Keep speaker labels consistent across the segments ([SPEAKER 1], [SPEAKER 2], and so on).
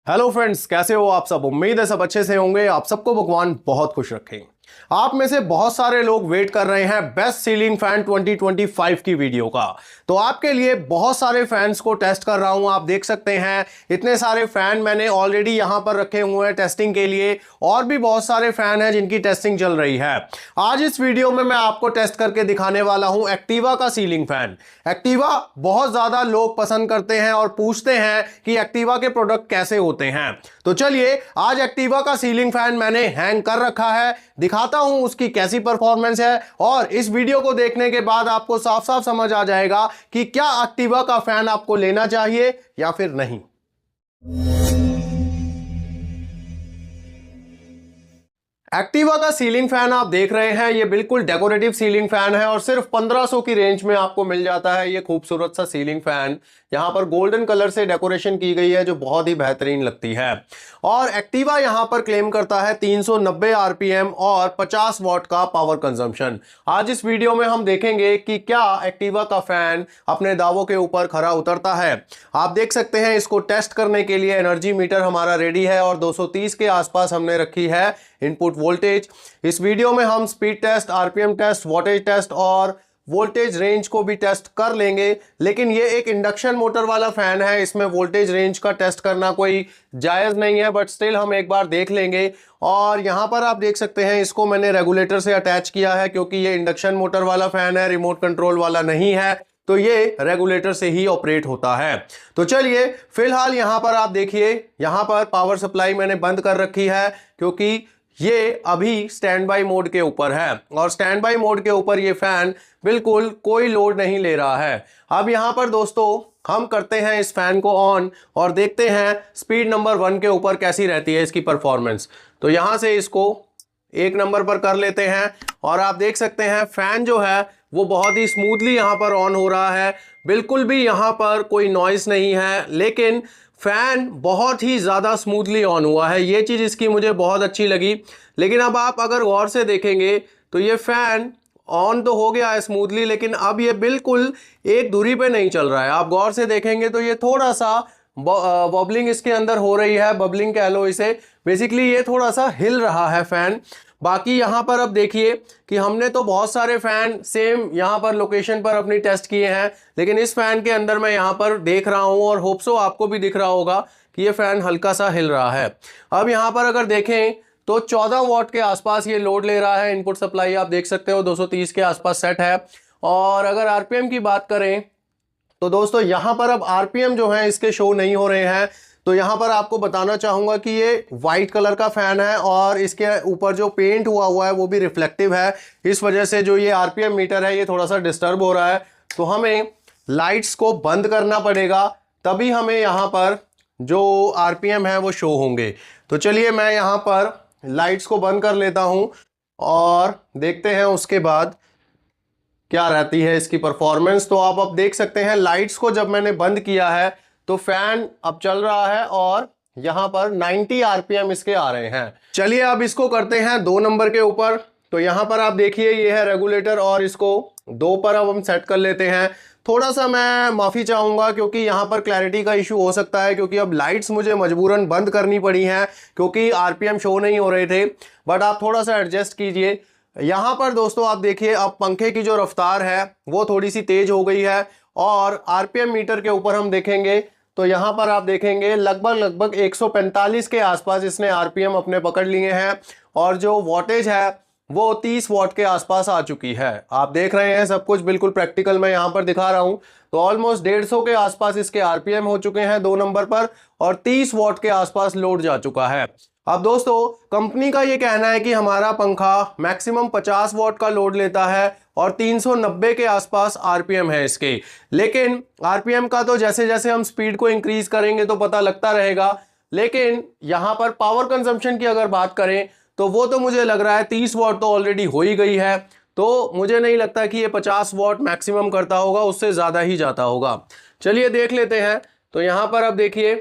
[SPEAKER 1] Hello friends, कैसे हो आप सब। उम्मीद है सब अच्छे से होंगे। आप सबको भगवान बहुत खुश रखें। आप में से बहुत सारे लोग वेट कर रहे हैं बेस्ट सीलिंग फैन 2025 की वीडियो का। तो आपके लिए बहुत सारे फैंस को टेस्ट कर रहा हूं। आप देख सकते हैं इतने सारे फैन मैंने ऑलरेडी यहां पर रखे हुए हैं टेस्टिंग के लिए, और भी बहुत सारे फैन हैं जिनकी टेस्टिंग चल रही है। आज इस वीडियो में मैं आपको टेस्ट करके दिखाने वाला हूं एक्टिवा का सीलिंग फैन। एक्टिवा बहुत ज्यादा लोग पसंद करते हैं और पूछते हैं कि एक्टिवा के प्रोडक्ट कैसे होते हैं। तो चलिए, आज एक्टिवा का सीलिंग फैन मैंने हैंग कर रखा है, दिखाता हूं उसकी कैसी परफॉर्मेंस है। और इस वीडियो को देखने के बाद आपको साफ साफ समझ आ जाएगा कि क्या एक्टिवा का फैन आपको लेना चाहिए या फिर नहीं। एक्टिवा का सीलिंग फैन आप देख रहे हैं, ये बिल्कुल डेकोरेटिव सीलिंग फैन है और सिर्फ 1500 की रेंज में आपको मिल जाता है ये खूबसूरत सा सीलिंग फैन। यहां पर गोल्डन कलर से डेकोरेशन की गई है जो बहुत ही बेहतरीन लगती है। और एक्टिवा यहां पर क्लेम करता है 390 आरपीएम और 50 वॉट का पावर कंजम्पशन। आज इस वीडियो में हम देखेंगे कि क्या एक्टिवा का फैन अपने दावों के ऊपर खरा उतरता है। आप देख सकते हैं इसको टेस्ट करने के लिए एनर्जी मीटर हमारा रेडी है और 230 के आसपास हमने रखी है इनपुट वोल्टेज। इस वीडियो में हम speed test, RPM test, voltage test और वोल्टेज रेंज को भी टेस्ट कर लेंगे। लेकिन ये एक इंडक्शन मोटर वाला फैन है, इसमें वोल्टेज रेंज का टेस्ट करना कोई जायज़ नहीं है, बट स्टिल हम एक बार देख लेंगे। और यहाँ पर आप देख सकते हैं इसको मैंने रेगुलेटर से अटैच किया है क्योंकि ये इंडक्शन मोटर वाला फैन है, रिमोट कंट्रोल वाला नहीं है, तो ये रेगुलेटर से ही ऑपरेट होता है। तो चलिए, फिलहाल यहाँ पर आप देखिए, यहाँ पर पावर सप्लाई मैंने बंद कर रखी है क्योंकि ये अभी स्टैंड बाय मोड के ऊपर है और स्टैंड बाय मोड के ऊपर ये फैन बिल्कुल कोई लोड नहीं ले रहा है। अब यहाँ पर दोस्तों हम करते हैं इस फैन को ऑन और देखते हैं स्पीड नंबर 1 के ऊपर कैसी रहती है इसकी परफॉर्मेंस। तो यहाँ से इसको 1 नंबर पर कर लेते हैं और आप देख सकते हैं फैन जो है वो बहुत ही स्मूथली यहाँ पर ऑन हो रहा है। बिल्कुल भी यहाँ पर कोई नॉइस नहीं है, लेकिन फैन बहुत ही ज़्यादा स्मूथली ऑन हुआ है। ये चीज़ इसकी मुझे बहुत अच्छी लगी। लेकिन अब आप अगर गौर से देखेंगे तो ये फैन ऑन तो हो गया है स्मूथली, लेकिन अब ये बिल्कुल एक दूरी पे नहीं चल रहा है। आप गौर से देखेंगे तो ये थोड़ा सा बबलिंग इसके अंदर हो रही है, बबलिंग कह लो इसे। बेसिकली ये थोड़ा सा हिल रहा है फैन। बाकी यहाँ पर अब देखिए कि हमने तो बहुत सारे फैन सेम यहाँ पर लोकेशन पर अपनी टेस्ट किए हैं, लेकिन इस फैन के अंदर मैं यहाँ पर देख रहा हूँ और होप सो आपको भी दिख रहा होगा कि ये फैन हल्का सा हिल रहा है। अब यहाँ पर अगर देखें तो 14 वॉट के आसपास ये लोड ले रहा है। इनपुट सप्लाई आप देख सकते हो 230 के आसपास सेट है। और अगर आरपीएम की बात करें तो दोस्तों यहाँ पर अब आरपीएम जो है इसके शो नहीं हो रहे हैं। तो यहाँ पर आपको बताना चाहूँगा कि ये वाइट कलर का फैन है और इसके ऊपर जो पेंट हुआ है वो भी रिफ्लेक्टिव है। इस वजह से जो ये आरपीएम मीटर है ये थोड़ा सा डिस्टर्ब हो रहा है। तो हमें लाइट्स को बंद करना पड़ेगा, तभी हमें यहाँ पर जो आरपीएम है वो शो होंगे। तो चलिए, मैं यहाँ पर लाइट्स को बंद कर लेता हूँ और देखते हैं उसके बाद क्या रहती है इसकी परफॉर्मेंस। तो आप अब देख सकते हैं लाइट्स को जब मैंने बंद किया है तो फैन अब चल रहा है और यहाँ पर 90 आरपीएम इसके आ रहे हैं। चलिए, अब इसको करते हैं 2 नंबर के ऊपर। तो यहाँ पर आप देखिए ये है रेगुलेटर और इसको 2 पर अब हम सेट कर लेते हैं। थोड़ा सा मैं माफ़ी चाहूँगा क्योंकि यहाँ पर क्लैरिटी का इशू हो सकता है, क्योंकि अब लाइट्स मुझे मजबूरन बंद करनी पड़ी हैं क्योंकि आरपीएम शो नहीं हो रहे थे। बट आप थोड़ा सा एडजस्ट कीजिए। यहाँ पर दोस्तों आप देखिए अब पंखे की जो रफ्तार है वो थोड़ी सी तेज हो गई है और आरपीएम मीटर के ऊपर हम देखेंगे तो यहाँ पर आप देखेंगे लगभग 145 के आसपास इसने आरपीएम अपने पकड़ लिए हैं और जो वॉटेज है वो 30 वॉट के आसपास आ चुकी है। आप देख रहे हैं सब कुछ बिल्कुल प्रैक्टिकल मैं यहाँ पर दिखा रहा हूँ। तो ऑलमोस्ट 150 के आसपास इसके आरपीएम हो चुके हैं 2 नंबर पर और 30 वॉट के आसपास लोड जा चुका है। अब दोस्तों कंपनी का ये कहना है कि हमारा पंखा मैक्सिमम 50 वॉट का लोड लेता है और 390 के आसपास आरपीएम है इसके। लेकिन आरपीएम का तो जैसे जैसे हम स्पीड को इंक्रीज करेंगे तो पता लगता रहेगा। लेकिन यहाँ पर पावर कंजम्पशन की अगर बात करें तो वो तो मुझे लग रहा है 30 वॉट तो ऑलरेडी हो ही गई है। तो मुझे नहीं लगता कि ये 50 वॉट मैक्सिमम करता होगा, उससे ज़्यादा ही जाता होगा। चलिए देख लेते हैं। तो यहाँ पर अब देखिए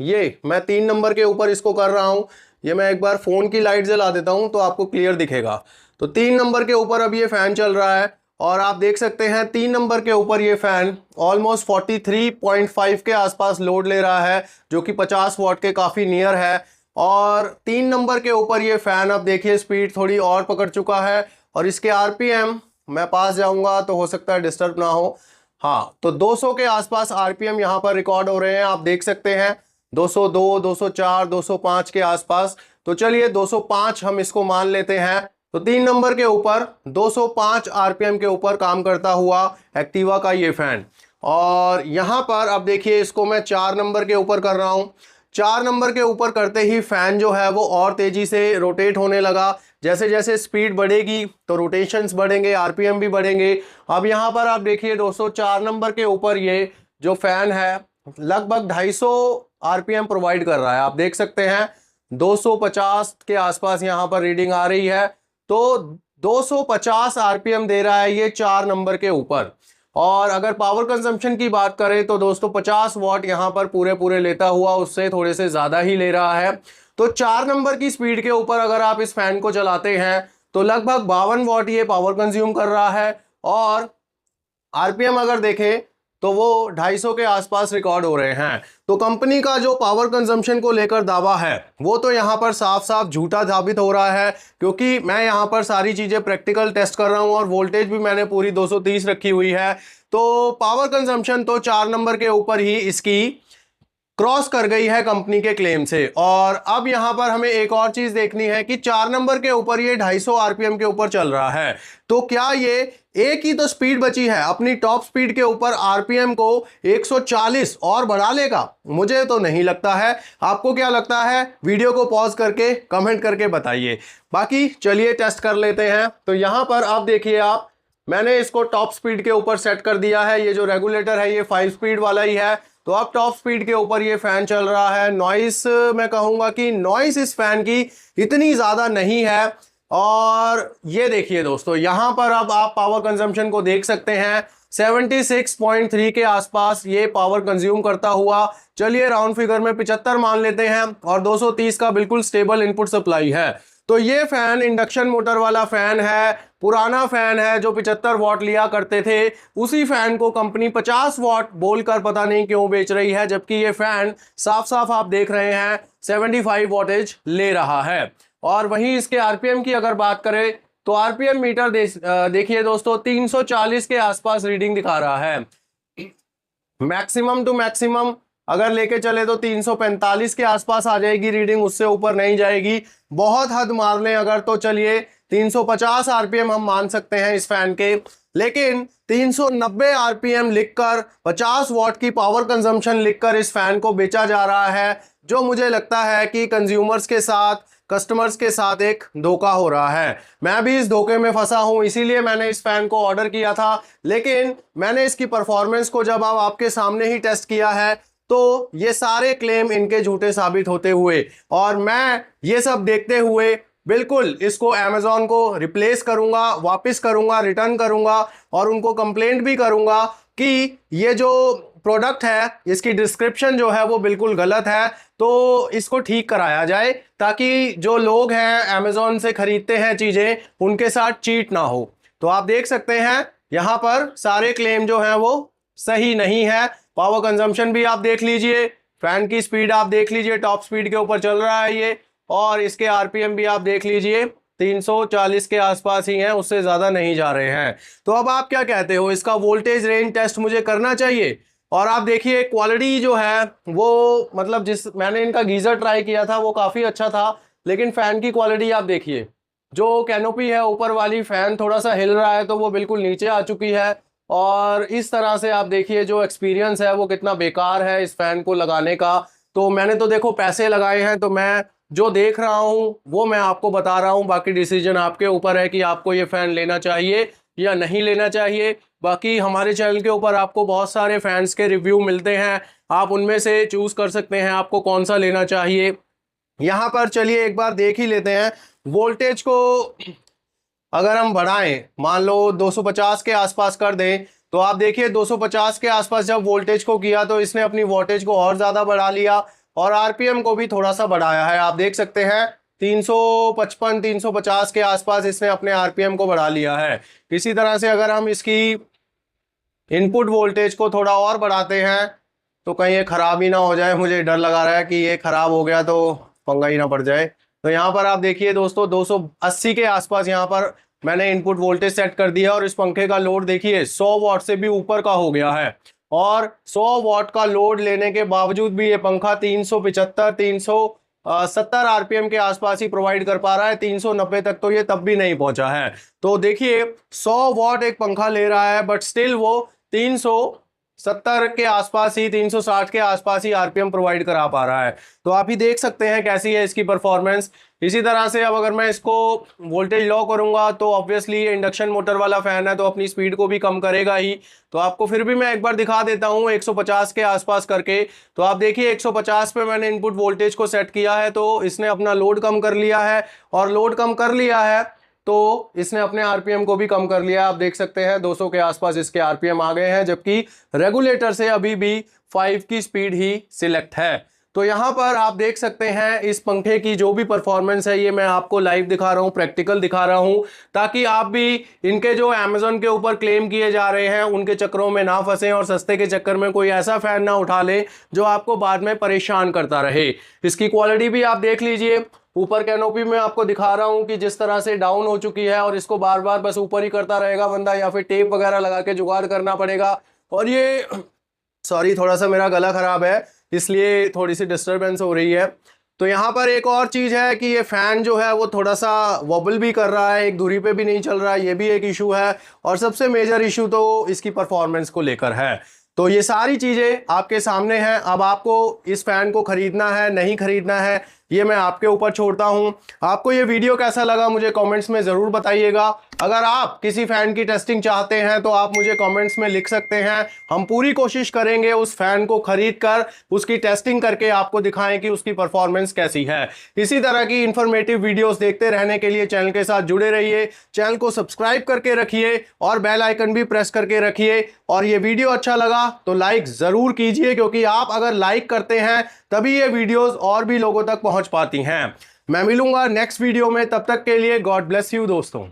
[SPEAKER 1] ये मैं 3 नंबर के ऊपर इसको कर रहा हूँ। ये मैं एक बार फ़ोन की लाइट जला देता हूँ तो आपको क्लियर दिखेगा। तो 3 नंबर के ऊपर अब ये फ़ैन चल रहा है और आप देख सकते हैं 3 नंबर के ऊपर ये फैन ऑलमोस्ट 43.5 के आसपास लोड ले रहा है, जो कि 50 वॉट के काफ़ी नियर है। और 3 नंबर के ऊपर ये फैन अब देखिए स्पीड थोड़ी और पकड़ चुका है, और इसके आरपीएम मैं पास जाऊंगा तो हो सकता है डिस्टर्ब ना हो। हाँ, तो 200 के आसपास आरपीएम यहाँ पर रिकॉर्ड हो रहे हैं, आप देख सकते हैं 202, 204, 205 के आसपास। तो चलिए 205 हम इसको मान लेते हैं। तो 3 नंबर के ऊपर 205 आरपीएम के ऊपर काम करता हुआ एक्टिवा का ये फैन। और यहाँ पर अब देखिए इसको मैं 4 नंबर के ऊपर कर रहा हूँ। 4 नंबर के ऊपर करते ही फैन जो है वो और तेजी से रोटेट होने लगा। जैसे जैसे स्पीड बढ़ेगी तो रोटेशंस बढ़ेंगे, आरपीएम भी बढ़ेंगे। अब यहाँ पर आप देखिए 204 नंबर के ऊपर ये जो फैन है लगभग 250 आरपीएम प्रोवाइड कर रहा है। आप देख सकते हैं 250 के आसपास यहाँ पर रीडिंग आ रही है। तो 250 आरपीएम दे रहा है ये 4 नंबर के ऊपर। और अगर पावर कंजम्पशन की बात करें तो दोस्तों 50 वॉट यहाँ पर पूरे लेता हुआ उससे थोड़े से ज़्यादा ही ले रहा है। तो 4 नंबर की स्पीड के ऊपर अगर आप इस फैन को चलाते हैं तो लगभग 52 वॉट ये पावर कंज्यूम कर रहा है। और आरपीएम अगर देखें तो वो 250 के आसपास रिकॉर्ड हो रहे हैं। तो कंपनी का जो पावर कंजम्पशन को लेकर दावा है वो तो यहाँ पर साफ साफ झूठा साबित हो रहा है, क्योंकि मैं यहाँ पर सारी चीज़ें प्रैक्टिकल टेस्ट कर रहा हूँ और वोल्टेज भी मैंने पूरी 230 रखी हुई है। तो पावर कंजम्पशन तो 4 नंबर के ऊपर ही इसकी क्रॉस कर गई है कंपनी के क्लेम से। और अब यहां पर हमें एक और चीज देखनी है कि 4 नंबर के ऊपर ये 250 आरपीएम के ऊपर चल रहा है, तो क्या ये एक ही तो स्पीड बची है, अपनी टॉप स्पीड के ऊपर आरपीएम को 140 और बढ़ा लेगा? मुझे तो नहीं लगता है। आपको क्या लगता है? वीडियो को पॉज करके कमेंट करके बताइए। बाकी चलिए टेस्ट कर लेते हैं। तो यहां पर आप देखिए, मैंने इसको टॉप स्पीड के ऊपर सेट कर दिया है। ये जो रेगुलेटर है ये 5 स्पीड वाला ही है। तो अब टॉप स्पीड के ऊपर ये फैन चल रहा है। नॉइस, मैं कहूंगा कि नॉइस इस फैन की इतनी ज़्यादा नहीं है। और ये देखिए दोस्तों, यहाँ पर अब आप पावर कंजम्पशन को देख सकते हैं 76.3 के आसपास ये पावर कंज्यूम करता हुआ। चलिए राउंड फिगर में 75 मान लेते हैं, और 230 का बिल्कुल स्टेबल इनपुट सप्लाई है। तो ये फैन इंडक्शन मोटर वाला फैन है, पुराना फैन है जो 75 वॉट लिया करते थे। उसी फैन को कंपनी 50 वॉट बोलकर पता नहीं क्यों बेच रही है, जबकि ये फैन साफ साफ आप देख रहे हैं 75 वॉटेज ले रहा है। और वहीं इसके आरपीएम की अगर बात करें तो आरपीएम मीटर देखिए दोस्तों 340 के आसपास रीडिंग दिखा रहा है। मैक्सिमम टू मैक्सिमम अगर लेके चले तो 345 के आसपास आ जाएगी रीडिंग, उससे ऊपर नहीं जाएगी। बहुत हद मार लें अगर तो चलिए 350 आरपीएम हम मान सकते हैं इस फैन के। लेकिन 390 आरपीएम लिखकर 50 वॉट की पावर कंजम्पशन लिखकर इस फैन को बेचा जा रहा है, जो मुझे लगता है कि कंज्यूमर्स के साथ, कस्टमर्स के साथ एक धोखा हो रहा है। मैं भी इस धोखे में फंसा हूं, इसीलिए मैंने इस फैन को ऑर्डर किया था। लेकिन मैंने इसकी परफॉर्मेंस को जब आपके सामने ही टेस्ट किया है तो ये सारे क्लेम इनके झूठे साबित होते हुए, और मैं ये सब देखते हुए बिल्कुल इसको अमेज़ॉन को रिप्लेस करूंगा, वापस करूंगा, रिटर्न करूंगा, और उनको कंप्लेंट भी करूंगा कि ये जो प्रोडक्ट है इसकी डिस्क्रिप्शन जो है वो बिल्कुल गलत है। तो इसको ठीक कराया जाए ताकि जो लोग हैं अमेज़ॉन से खरीदते हैं चीज़ें, उनके साथ चीट ना हो। तो आप देख सकते हैं यहाँ पर सारे क्लेम जो हैं वो सही नहीं है। पावर कंजम्पशन भी आप देख लीजिए, फैन की स्पीड आप देख लीजिए, टॉप स्पीड के ऊपर चल रहा है ये, और इसके आरपीएम भी आप देख लीजिए 340 के आसपास ही हैं, उससे ज़्यादा नहीं जा रहे हैं। तो अब आप क्या कहते हो, इसका वोल्टेज रेंज टेस्ट मुझे करना चाहिए? और आप देखिए क्वालिटी जो है वो, मतलब मैंने इनका गीज़र ट्राई किया था वो काफ़ी अच्छा था, लेकिन फ़ैन की क्वालिटी आप देखिए, जो कैनोपी है ऊपर वाली, फ़ैन थोड़ा सा हिल रहा है तो वो बिल्कुल नीचे आ चुकी है। और इस तरह से आप देखिए जो एक्सपीरियंस है वो कितना बेकार है इस फैन को लगाने का। तो मैंने तो देखो पैसे लगाए हैं, तो मैं जो देख रहा हूँ वो मैं आपको बता रहा हूँ। बाकी डिसीजन आपके ऊपर है कि आपको ये फ़ैन लेना चाहिए या नहीं लेना चाहिए। बाकी हमारे चैनल के ऊपर आपको बहुत सारे फैंस के रिव्यू मिलते हैं, आप उनमें से चूज़ कर सकते हैं आपको कौन सा लेना चाहिए। यहाँ पर चलिए एक बार देख ही लेते हैं वोल्टेज को। अगर हम बढ़ाएं, मान लो 250 के आसपास कर दें, तो आप देखिए 250 के आसपास जब वोल्टेज को किया तो इसने अपनी वोल्टेज को और ज़्यादा बढ़ा लिया, और आरपीएम को भी थोड़ा सा बढ़ाया है। आप देख सकते हैं 355 350 के आसपास इसने अपने आरपीएम को बढ़ा लिया है। इसी तरह से अगर हम इसकी इनपुट वोल्टेज को थोड़ा और बढ़ाते हैं तो कहीं ये खराब ही ना हो जाए, मुझे डर लगा रहा है कि ये खराब हो गया तो पंगा ही ना पड़ जाए। तो यहाँ पर आप देखिए दोस्तों 280 के आसपास यहाँ पर मैंने इनपुट वोल्टेज सेट कर दिया और इस पंखे का लोड देखिए 100 वाट से भी ऊपर का हो गया है। और 100 वाट का लोड लेने के बावजूद भी ये पंखा 375 370 आरपीएम के आसपास ही प्रोवाइड कर पा रहा है। 390 तक तो ये तब भी नहीं पहुंचा है। तो देखिए 100 वाट एक पंखा ले रहा है बट स्टिल वो 370 के आसपास ही 360 के आसपास ही आरपीएम प्रोवाइड करा पा रहा है। तो आप ही देख सकते हैं कैसी है इसकी परफॉर्मेंस। इसी तरह से अब अगर मैं इसको वोल्टेज लॉ करूंगा तो ऑब्वियसली ये इंडक्शन मोटर वाला फैन है तो अपनी स्पीड को भी कम करेगा ही। तो आपको फिर भी मैं एक बार दिखा देता हूं 150 के आसपास करके। तो आप देखिए 150 पे मैंने इनपुट वोल्टेज को सेट किया है तो इसने अपना लोड कम कर लिया है, और लोड कम कर लिया है तो इसने अपने आरपीएम को भी कम कर लिया। आप देख सकते हैं 200 के आसपास इसके आरपीएम आ गए हैं, जबकि रेगुलेटर से अभी भी 5 की स्पीड ही सिलेक्ट है। तो यहां पर आप देख सकते हैं इस पंखे की जो भी परफॉर्मेंस है ये मैं आपको लाइव दिखा रहा हूं, प्रैक्टिकल दिखा रहा हूं, ताकि आप भी इनके जो अमेजोन के ऊपर क्लेम किए जा रहे हैं उनके चक्करों में ना फंसें और सस्ते के चक्कर में कोई ऐसा फैन ना उठा ले जो आपको बाद में परेशान करता रहे। इसकी क्वालिटी भी आप देख लीजिए। ऊपर कैनोपी में आपको दिखा रहा हूं कि जिस तरह से डाउन हो चुकी है और इसको बार बार बस ऊपर ही करता रहेगा बंदा, या फिर टेप वगैरह लगा के जुगाड़ करना पड़ेगा। और ये सॉरी थोड़ा सा मेरा गला खराब है इसलिए थोड़ी सी डिस्टरबेंस हो रही है। तो यहाँ पर एक और चीज़ है कि ये फ़ैन जो है वो थोड़ा सा वॉबल भी कर रहा है, एक धुरी पे भी नहीं चल रहा है, ये भी एक इशू है। और सबसे मेजर इशू तो इसकी परफॉर्मेंस को लेकर है। तो ये सारी चीज़ें आपके सामने हैं। अब आपको इस फैन को खरीदना है नहीं खरीदना है ये मैं आपके ऊपर छोड़ता हूं। आपको ये वीडियो कैसा लगा मुझे कमेंट्स में ज़रूर बताइएगा। अगर आप किसी फ़ैन की टेस्टिंग चाहते हैं तो आप मुझे कमेंट्स में लिख सकते हैं। हम पूरी कोशिश करेंगे उस फैन को खरीद कर उसकी टेस्टिंग करके आपको दिखाएं कि उसकी परफॉर्मेंस कैसी है। इसी तरह की इंफॉर्मेटिव वीडियोस देखते रहने के लिए चैनल के साथ जुड़े रहिए, चैनल को सब्सक्राइब करके रखिए और बेल आइकन भी प्रेस करके रखिए। और ये वीडियो अच्छा लगा तो लाइक ज़रूर कीजिए, क्योंकि आप अगर लाइक करते हैं तभी ये वीडियोस और भी लोगों तक पहुंच पाती हैं। मैं मिलूंगा नेक्स्ट वीडियो में, तब तक के लिए गॉड ब्लेस यू दोस्तों।